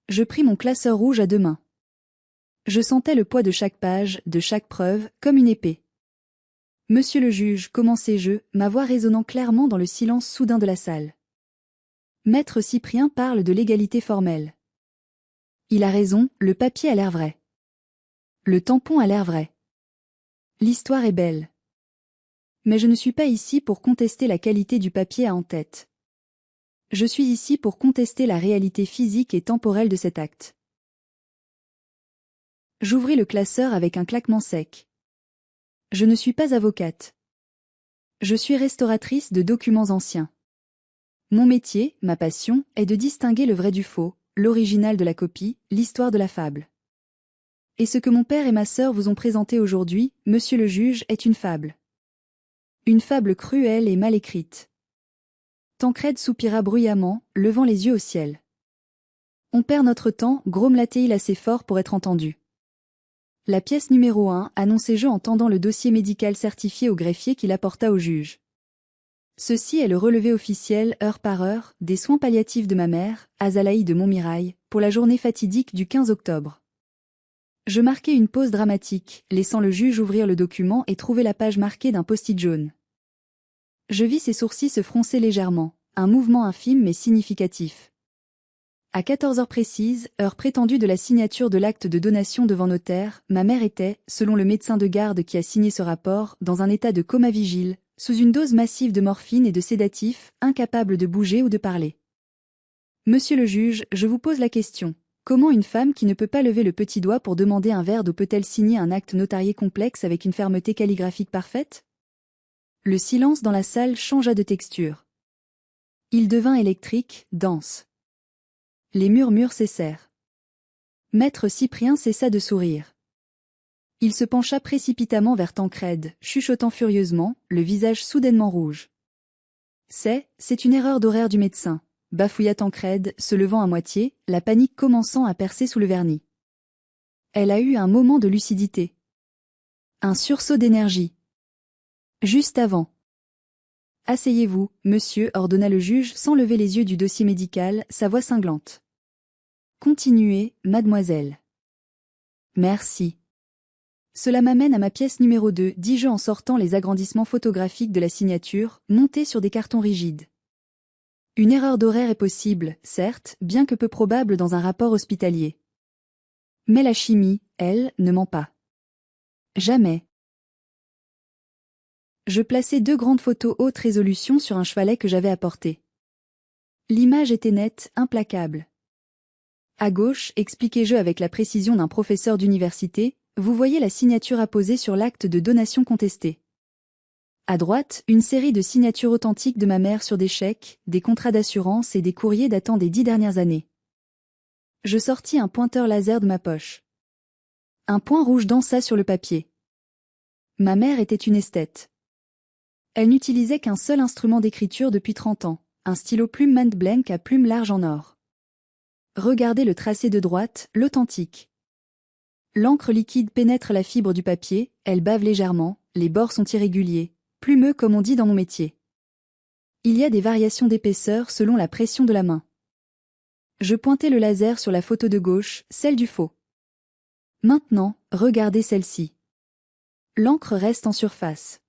Je pris mon classeur rouge à 2 mains. Je sentais le poids de chaque page, de chaque preuve, comme une épée. Monsieur le juge, commençai-je, ma voix résonnant clairement dans le silence soudain de la salle. Maître Cyprien parle de l'égalité formelle. Il a raison, le papier a l'air vrai. Le tampon a l'air vrai. L'histoire est belle. Mais je ne suis pas ici pour contester la qualité du papier à en-tête. Je suis ici pour contester la réalité physique et temporelle de cet acte. J'ouvris le classeur avec un claquement sec. Je ne suis pas avocate. Je suis restauratrice de documents anciens. Mon métier, ma passion, est de distinguer le vrai du faux, l'original de la copie, l'histoire de la fable. Et ce que mon père et ma sœur vous ont présenté aujourd'hui, monsieur le juge, est une fable. Une fable cruelle et mal écrite. Tancrède soupira bruyamment, levant les yeux au ciel. On perd notre temps, grommela-t-il assez fort pour être entendu. La pièce numéro 1, annonçai-je en tendant le dossier médical certifié au greffier qui l'apporta au juge. Ceci est le relevé officiel, heure par heure, des soins palliatifs de ma mère, Azalaï de Montmirail, pour la journée fatidique du 15 octobre. Je marquai une pause dramatique, laissant le juge ouvrir le document et trouver la page marquée d'un post-it jaune. Je vis ses sourcils se froncer légèrement, un mouvement infime mais significatif. À 14 heures précises, heure prétendue de la signature de l'acte de donation devant notaire, ma mère était, selon le médecin de garde qui a signé ce rapport, dans un état de coma vigile, sous une dose massive de morphine et de sédatifs, incapable de bouger ou de parler. Monsieur le juge, je vous pose la question. Comment une femme qui ne peut pas lever le petit doigt pour demander un verre d'eau peut-elle signer un acte notarié complexe avec une fermeté calligraphique parfaite? Le silence dans la salle changea de texture. Il devint électrique, dense. Les murmures cessèrent. Maître Cyprien cessa de sourire. Il se pencha précipitamment vers Tancrède, chuchotant furieusement, le visage soudainement rouge. C'est une erreur d'horaire du médecin, bafouilla Tancrède, se levant à moitié, la panique commençant à percer sous le vernis. Elle a eu un moment de lucidité. Un sursaut d'énergie. Juste avant. Asseyez-vous, monsieur, ordonna le juge sans lever les yeux du dossier médical, sa voix cinglante. Continuez, mademoiselle. Merci. Cela m'amène à ma pièce numéro 2, dis-je en sortant les agrandissements photographiques de la signature, montés sur des cartons rigides. Une erreur d'horaire est possible, certes, bien que peu probable dans un rapport hospitalier. Mais la chimie, elle, ne ment pas. Jamais. Je plaçai 2 grandes photos haute résolution sur un chevalet que j'avais apporté. L'image était nette, implacable. À gauche, expliquai-je avec la précision d'un professeur d'université, vous voyez la signature apposée sur l'acte de donation contesté. À droite, une série de signatures authentiques de ma mère sur des chèques, des contrats d'assurance et des courriers datant des 10 dernières années. Je sortis un pointeur laser de ma poche. Un point rouge dansa sur le papier. Ma mère était une esthète. Elle n'utilisait qu'un seul instrument d'écriture depuis 30 ans, un stylo plume Mont Blanc à plume large en or. Regardez le tracé de droite, l'authentique. L'encre liquide pénètre la fibre du papier, elle bave légèrement, les bords sont irréguliers. plumeux comme on dit dans mon métier. Il y a des variations d'épaisseur selon la pression de la main. Je pointais le laser sur la photo de gauche, celle du faux. Maintenant, regardez celle-ci. L'encre reste en surface.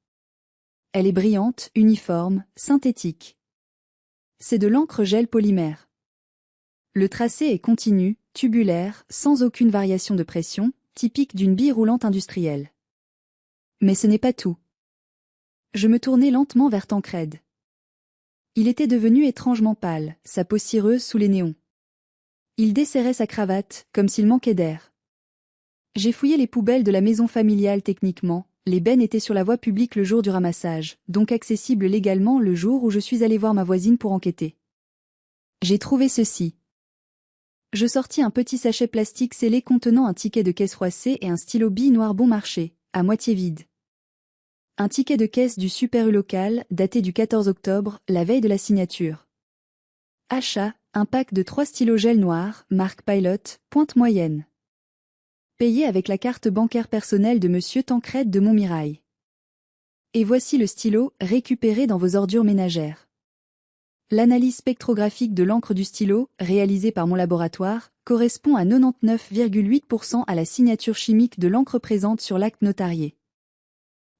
Elle est brillante, uniforme, synthétique. C'est de l'encre gel polymère. Le tracé est continu, tubulaire, sans aucune variation de pression, typique d'une bille roulante industrielle. Mais ce n'est pas tout. Je me tournai lentement vers Tancrède. Il était devenu étrangement pâle, sa peau cireuse sous les néons. Il desserrait sa cravate, comme s'il manquait d'air. J'ai fouillé les poubelles de la maison familiale techniquement, les bennes étaient sur la voie publique le jour du ramassage, donc accessibles légalement le jour où je suis allé voir ma voisine pour enquêter. J'ai trouvé ceci. Je sortis un petit sachet plastique scellé contenant un ticket de caisse froissé et un stylo bille noir bon marché, à moitié vide. Un ticket de caisse du Super U local, daté du 14 octobre, la veille de la signature. Achat, un pack de 3 stylos gel noirs, marque Pilot, pointe moyenne. Payé avec la carte bancaire personnelle de Monsieur Tancrède de Montmirail. Et voici le stylo, récupéré dans vos ordures ménagères. L'analyse spectrographique de l'encre du stylo, réalisée par mon laboratoire, correspond à 99,8% à la signature chimique de l'encre présente sur l'acte notarié.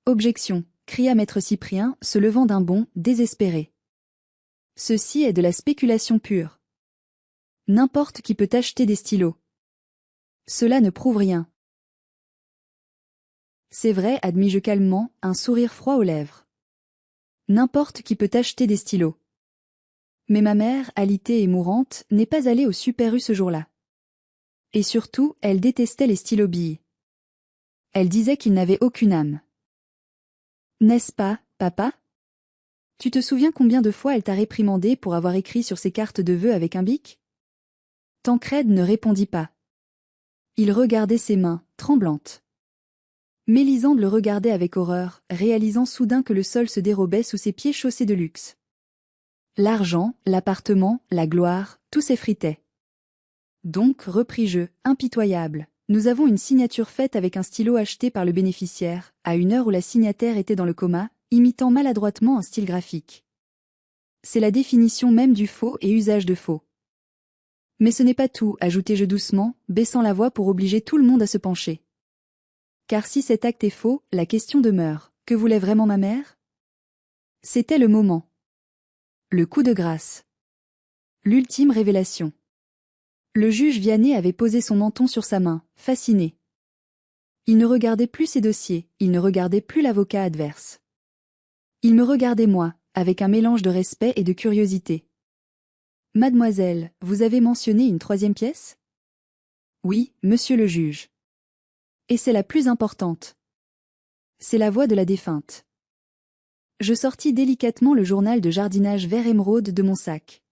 Objection, cria maître Cyprien, se levant d'un bond, désespéré. Ceci est de la spéculation pure. N'importe qui peut acheter des stylos. Cela ne prouve rien. C'est vrai, admis-je calmement, un sourire froid aux lèvres. N'importe qui peut acheter des stylos. Mais ma mère, alitée et mourante, n'est pas allée au Super U ce jour-là. Et surtout, elle détestait les stylos billes. Elle disait qu'ils n'avaient aucune âme. N'est-ce pas, papa? Tu te souviens combien de fois elle t'a réprimandé pour avoir écrit sur ses cartes de vœux avec un bic? Tancrède ne répondit pas. Il regardait ses mains, tremblantes. Mélisande le regardait avec horreur, réalisant soudain que le sol se dérobait sous ses pieds chaussés de luxe. L'argent, l'appartement, la gloire, tout s'effritait. Donc, repris-je, impitoyable, nous avons une signature faite avec un stylo acheté par le bénéficiaire, à une heure où la signataire était dans le coma, imitant maladroitement un style graphique. C'est la définition même du faux et usage de faux. Mais ce n'est pas tout, ajoutai-je doucement, baissant la voix pour obliger tout le monde à se pencher. Car si cet acte est faux, la question demeure, que voulait vraiment ma mère? C'était le moment. Le coup de grâce. L'ultime révélation. Le juge Vianney avait posé son menton sur sa main, fasciné. Il ne regardait plus ses dossiers, il ne regardait plus l'avocat adverse. Il me regardait moi, avec un mélange de respect et de curiosité. « Mademoiselle, vous avez mentionné une troisième pièce ? » ?»« Oui, monsieur le juge. »« Et c'est la plus importante. » »« C'est la voix de la défunte. » Je sortis délicatement le journal de jardinage vert émeraude de mon sac.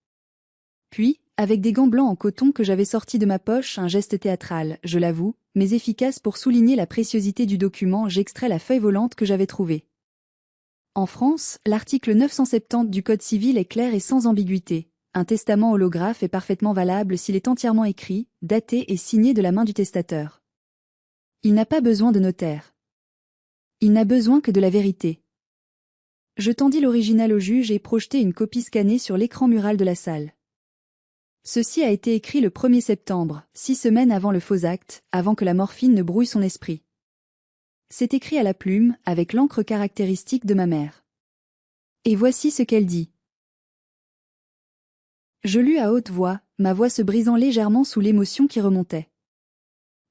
Puis, avec des gants blancs en coton que j'avais sortis de ma poche, un geste théâtral, je l'avoue, mais efficace pour souligner la préciosité du document, j'extrais la feuille volante que j'avais trouvée. En France, l'article 970 du Code civil est clair et sans ambiguïté. Un testament holographe est parfaitement valable s'il est entièrement écrit, daté et signé de la main du testateur. Il n'a pas besoin de notaire. Il n'a besoin que de la vérité. Je tendis l'original au juge et projetai une copie scannée sur l'écran mural de la salle. Ceci a été écrit le 1er septembre, 6 semaines avant le faux acte, avant que la morphine ne brouille son esprit. C'est écrit à la plume, avec l'encre caractéristique de ma mère. Et voici ce qu'elle dit. Je lus à haute voix, ma voix se brisant légèrement sous l'émotion qui remontait.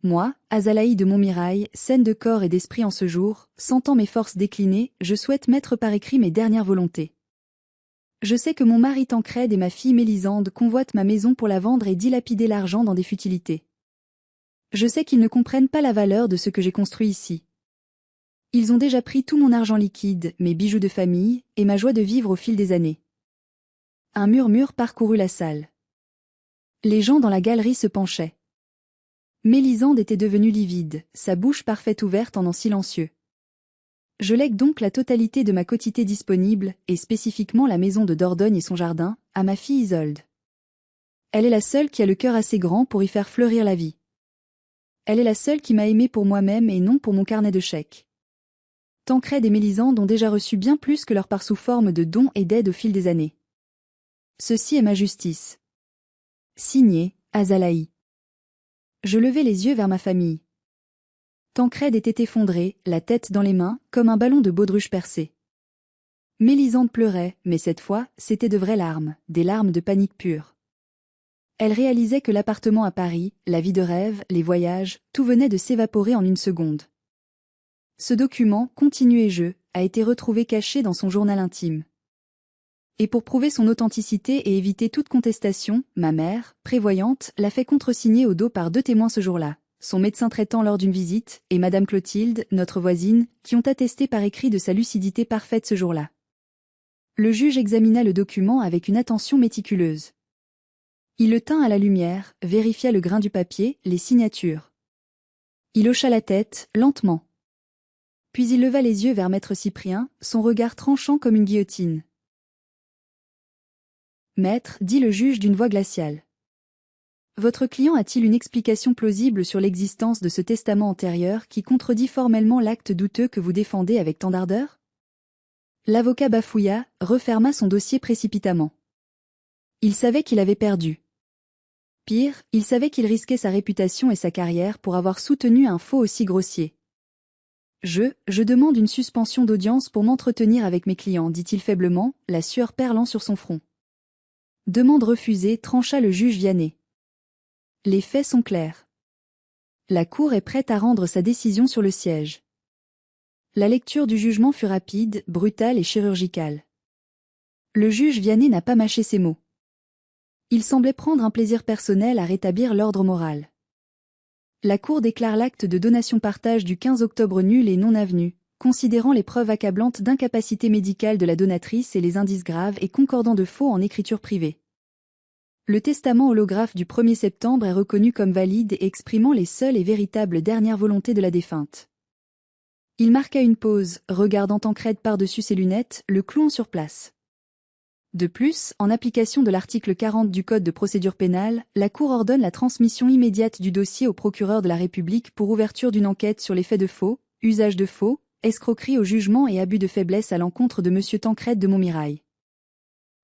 Moi, Azalaï de Montmirail, saine de corps et d'esprit en ce jour, sentant mes forces décliner, je souhaite mettre par écrit mes dernières volontés. Je sais que mon mari Tancrède et ma fille Mélisande convoitent ma maison pour la vendre et dilapider l'argent dans des futilités. Je sais qu'ils ne comprennent pas la valeur de ce que j'ai construit ici. Ils ont déjà pris tout mon argent liquide, mes bijoux de famille, et ma joie de vivre au fil des années. Un murmure parcourut la salle. Les gens dans la galerie se penchaient. Mélisande était devenue livide, sa bouche parfaite ouverte en silencieux. Je lègue donc la totalité de ma quotité disponible, et spécifiquement la maison de Dordogne et son jardin, à ma fille Isolde. Elle est la seule qui a le cœur assez grand pour y faire fleurir la vie. Elle est la seule qui m'a aimé pour moi-même et non pour mon carnet de chèques. Tancrède et Mélisande ont déjà reçu bien plus que leur part sous forme de dons et d'aides au fil des années. Ceci est ma justice. Signé, Azalaï. Je levai les yeux vers ma famille. Tancrède était effondré, la tête dans les mains, comme un ballon de baudruche percé. Mélisande pleurait, mais cette fois, c'étaient de vraies larmes, des larmes de panique pure. Elle réalisait que l'appartement à Paris, la vie de rêve, les voyages, tout venait de s'évaporer en une seconde. Ce document, continué a été retrouvé caché dans son journal intime. Et pour prouver son authenticité et éviter toute contestation, ma mère, prévoyante, l'a fait contresigner au dos par 2 témoins ce jour-là, son médecin traitant lors d'une visite, et Madame Clotilde, notre voisine, qui ont attesté par écrit de sa lucidité parfaite ce jour-là. Le juge examina le document avec une attention méticuleuse. Il le tint à la lumière, vérifia le grain du papier, les signatures. Il hocha la tête, lentement. Puis il leva les yeux vers Maître Cyprien, son regard tranchant comme une guillotine. « Maître, dit le juge d'une voix glaciale. Votre client a-t-il une explication plausible sur l'existence de ce testament antérieur qui contredit formellement l'acte douteux que vous défendez avec tant d'ardeur ? » L'avocat bafouilla, referma son dossier précipitamment. Il savait qu'il avait perdu. Pire, il savait qu'il risquait sa réputation et sa carrière pour avoir soutenu un faux aussi grossier. Je demande une suspension d'audience pour m'entretenir avec mes clients, dit-il faiblement, la sueur perlant sur son front. Demande refusée, trancha le juge Vianney. Les faits sont clairs. La Cour est prête à rendre sa décision sur le siège. La lecture du jugement fut rapide, brutale et chirurgicale. Le juge Vianney n'a pas mâché ses mots. Il semblait prendre un plaisir personnel à rétablir l'ordre moral. La Cour déclare l'acte de donation-partage du 15 octobre nul et non avenu, considérant les preuves accablantes d'incapacité médicale de la donatrice et les indices graves et concordants de faux en écriture privée. Le testament holographe du 1er septembre est reconnu comme valide et exprimant les seules et véritables dernières volontés de la défunte. Il marqua une pause, regardant Tancrède par-dessus ses lunettes, le clouant sur place. De plus, en application de l'article 40 du Code de procédure pénale, la Cour ordonne la transmission immédiate du dossier au procureur de la République pour ouverture d'une enquête sur les faits de faux, usage de faux, escroquerie au jugement et abus de faiblesse à l'encontre de M. Tancrède de Montmirail.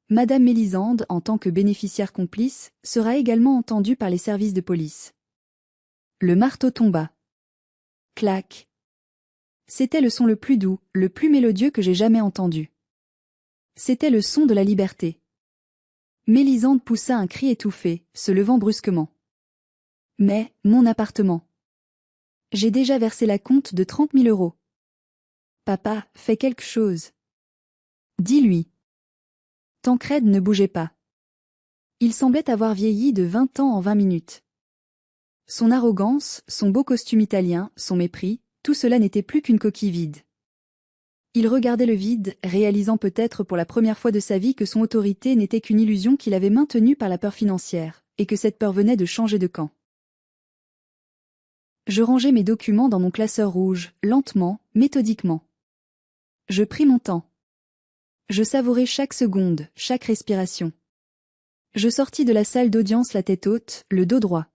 Madame Mélisande, en tant que bénéficiaire complice, sera également entendue par les services de police. Le marteau tomba. Clac. C'était le son le plus doux, le plus mélodieux que j'ai jamais entendu. C'était le son de la liberté. Mélisande poussa un cri étouffé, se levant brusquement. Mais, mon appartement. J'ai déjà versé la compte de 30 000 euros. Papa, fais quelque chose. Dis-lui. Tancrède ne bougeait pas. Il semblait avoir vieilli de 20 ans en 20 minutes. Son arrogance, son beau costume italien, son mépris, tout cela n'était plus qu'une coquille vide. Il regardait le vide, réalisant peut-être pour la première fois de sa vie que son autorité n'était qu'une illusion qu'il avait maintenue par la peur financière, et que cette peur venait de changer de camp. Je rangeai mes documents dans mon classeur rouge, lentement, méthodiquement. Je pris mon temps. Je savourai chaque seconde, chaque respiration. Je sortis de la salle d'audience la tête haute, le dos droit.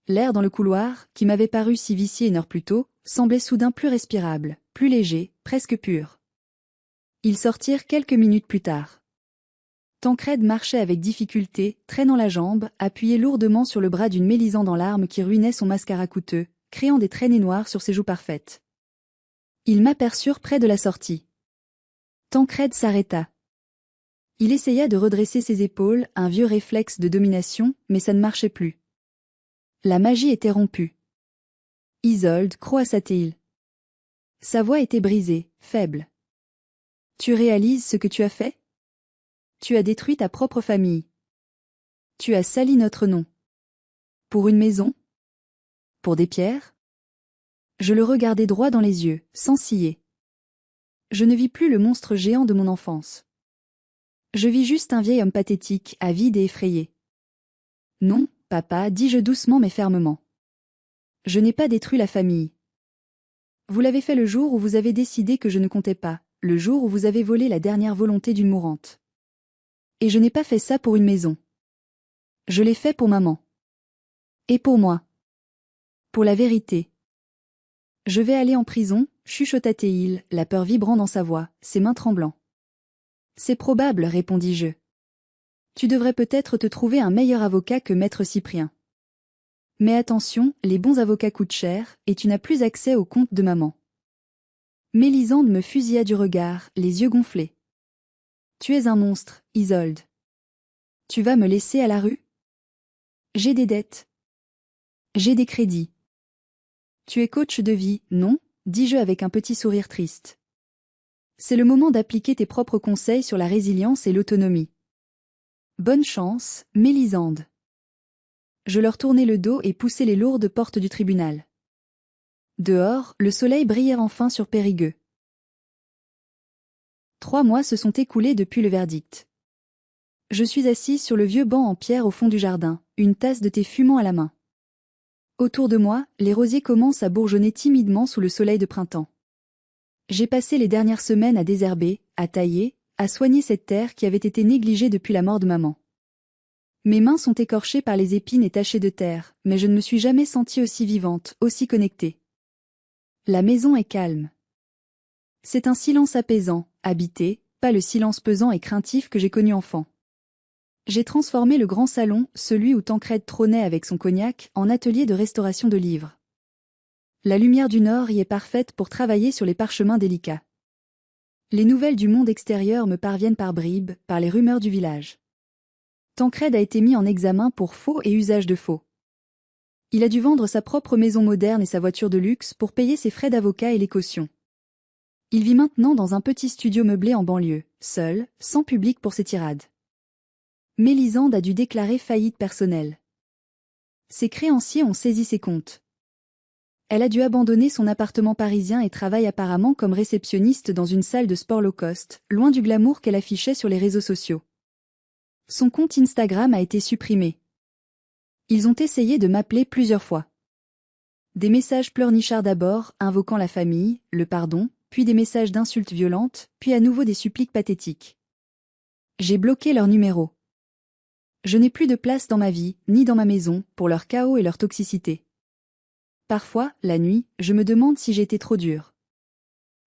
L'air dans le couloir, qui m'avait paru si vicié une heure plus tôt, semblait soudain plus respirable, plus léger, presque pur. Ils sortirent quelques minutes plus tard. Tancrède marchait avec difficulté, traînant la jambe, appuyé lourdement sur le bras d'une Mélisande en larmes qui ruinait son mascara coûteux, créant des traînées noires sur ses joues parfaites. Ils m'aperçurent près de la sortie. Tancrède s'arrêta. Il essaya de redresser ses épaules, un vieux réflexe de domination, mais ça ne marchait plus. La magie était rompue. Isolde, croassa-t-il. Sa voix était brisée, faible. Tu réalises ce que tu as fait ? Tu as détruit ta propre famille. Tu as sali notre nom. Pour une maison ? Pour des pierres ? Je le regardai droit dans les yeux, sans ciller. Je ne vis plus le monstre géant de mon enfance. Je vis juste un vieil homme pathétique, avide et effrayé. Non, papa, dis-je doucement mais fermement. Je n'ai pas détruit la famille. Vous l'avez fait le jour où vous avez décidé que je ne comptais pas, le jour où vous avez volé la dernière volonté d'une mourante. Et je n'ai pas fait ça pour une maison. Je l'ai fait pour maman. Et pour moi. Pour la vérité. Je vais aller en prison, chuchota Théil, la peur vibrant dans sa voix, ses mains tremblant. C'est probable, répondis-je. Tu devrais peut-être te trouver un meilleur avocat que maître Cyprien. Mais attention, les bons avocats coûtent cher, et tu n'as plus accès au compte de maman. Mélisande me fusilla du regard, les yeux gonflés. Tu es un monstre, Isolde. Tu vas me laisser à la rue? J'ai des dettes. J'ai des crédits. Tu es coach de vie, non? Dis-je avec un petit sourire triste. C'est le moment d'appliquer tes propres conseils sur la résilience et l'autonomie. Bonne chance, Mélisande. Je leur tournai le dos et poussai les lourdes portes du tribunal. Dehors, le soleil brillait enfin sur Périgueux. 3 mois se sont écoulés depuis le verdict. Je suis assise sur le vieux banc en pierre au fond du jardin, une tasse de thé fumant à la main. Autour de moi, les rosiers commencent à bourgeonner timidement sous le soleil de printemps. J'ai passé les dernières semaines à désherber, à tailler, à soigner cette terre qui avait été négligée depuis la mort de maman. Mes mains sont écorchées par les épines et tachées de terre, mais je ne me suis jamais sentie aussi vivante, aussi connectée. La maison est calme. C'est un silence apaisant, habité, pas le silence pesant et craintif que j'ai connu enfant. J'ai transformé le grand salon, celui où Tancrède trônait avec son cognac, en atelier de restauration de livres. La lumière du Nord y est parfaite pour travailler sur les parchemins délicats. Les nouvelles du monde extérieur me parviennent par bribes, par les rumeurs du village. Tancrède a été mis en examen pour faux et usage de faux. Il a dû vendre sa propre maison moderne et sa voiture de luxe pour payer ses frais d'avocat et les cautions. Il vit maintenant dans un petit studio meublé en banlieue, seul, sans public pour ses tirades. Mélisande a dû déclarer faillite personnelle. Ses créanciers ont saisi ses comptes. Elle a dû abandonner son appartement parisien et travaille apparemment comme réceptionniste dans une salle de sport low cost, loin du glamour qu'elle affichait sur les réseaux sociaux. Son compte Instagram a été supprimé. Ils ont essayé de m'appeler plusieurs fois. Des messages pleurnichards d'abord, invoquant la famille, le pardon, puis des messages d'insultes violentes, puis à nouveau des suppliques pathétiques. J'ai bloqué leur numéro. Je n'ai plus de place dans ma vie, ni dans ma maison, pour leur chaos et leur toxicité. Parfois, la nuit, je me demande si j'ai été trop dure.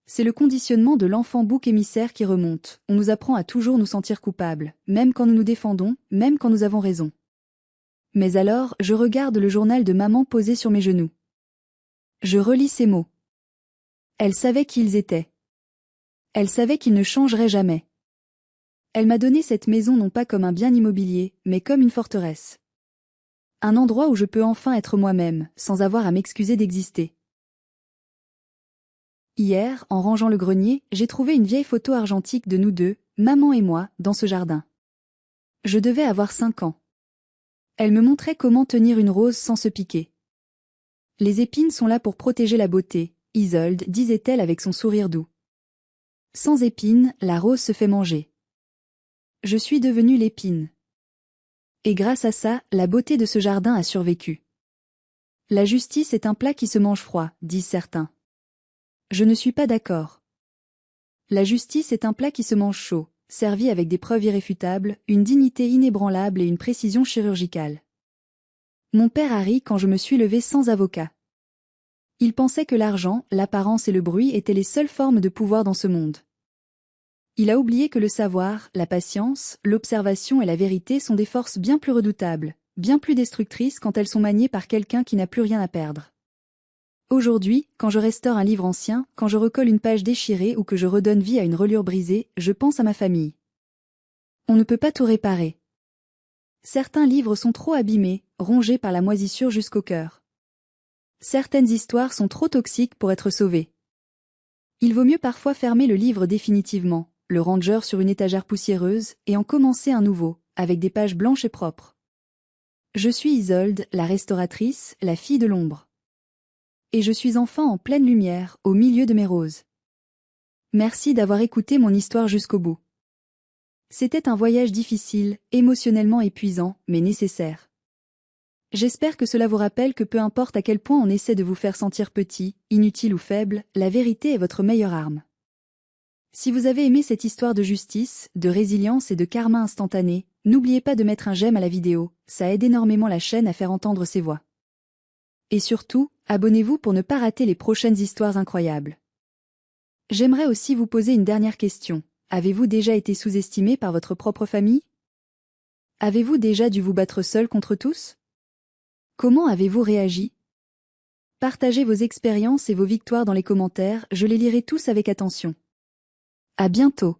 C'est le conditionnement de l'enfant bouc émissaire qui remonte, on nous apprend à toujours nous sentir coupables, même quand nous nous défendons, même quand nous avons raison. Mais alors, je regarde le journal de maman posé sur mes genoux. Je relis ces mots. Elle savait qui ils étaient. Elle savait qu'ils ne changeraient jamais. Elle m'a donné cette maison non pas comme un bien immobilier, mais comme une forteresse. Un endroit où je peux enfin être moi-même, sans avoir à m'excuser d'exister. Hier, en rangeant le grenier, j'ai trouvé une vieille photo argentique de nous deux, maman et moi, dans ce jardin. Je devais avoir 5 ans. Elle me montrait comment tenir une rose sans se piquer. Les épines sont là pour protéger la beauté, Isolde, disait-elle avec son sourire doux. Sans épines, la rose se fait manger. Je suis devenue l'épine. Et grâce à ça, la beauté de ce jardin a survécu. La justice est un plat qui se mange froid, disent certains. Je ne suis pas d'accord. La justice est un plat qui se mange chaud, servi avec des preuves irréfutables, une dignité inébranlable et une précision chirurgicale. Mon père a ri quand je me suis levée sans avocat. Il pensait que l'argent, l'apparence et le bruit étaient les seules formes de pouvoir dans ce monde. Il a oublié que le savoir, la patience, l'observation et la vérité sont des forces bien plus redoutables, bien plus destructrices quand elles sont maniées par quelqu'un qui n'a plus rien à perdre. Aujourd'hui, quand je restaure un livre ancien, quand je recolle une page déchirée ou que je redonne vie à une reliure brisée, je pense à ma famille. On ne peut pas tout réparer. Certains livres sont trop abîmés, rongés par la moisissure jusqu'au cœur. Certaines histoires sont trop toxiques pour être sauvées. Il vaut mieux parfois fermer le livre définitivement, le ranger sur une étagère poussiéreuse, et en commencer un nouveau, avec des pages blanches et propres. Je suis Isolde, la restauratrice, la fille de l'ombre. Et je suis enfin en pleine lumière, au milieu de mes roses. Merci d'avoir écouté mon histoire jusqu'au bout. C'était un voyage difficile, émotionnellement épuisant, mais nécessaire. J'espère que cela vous rappelle que peu importe à quel point on essaie de vous faire sentir petit, inutile ou faible, la vérité est votre meilleure arme. Si vous avez aimé cette histoire de justice, de résilience et de karma instantané, n'oubliez pas de mettre un j'aime à la vidéo, ça aide énormément la chaîne à faire entendre ses voix. Et surtout, abonnez-vous pour ne pas rater les prochaines histoires incroyables. J'aimerais aussi vous poser une dernière question. Avez-vous déjà été sous-estimé par votre propre famille? Avez-vous déjà dû vous battre seul contre tous? Comment avez-vous réagi? Partagez vos expériences et vos victoires dans les commentaires, je les lirai tous avec attention. À bientôt.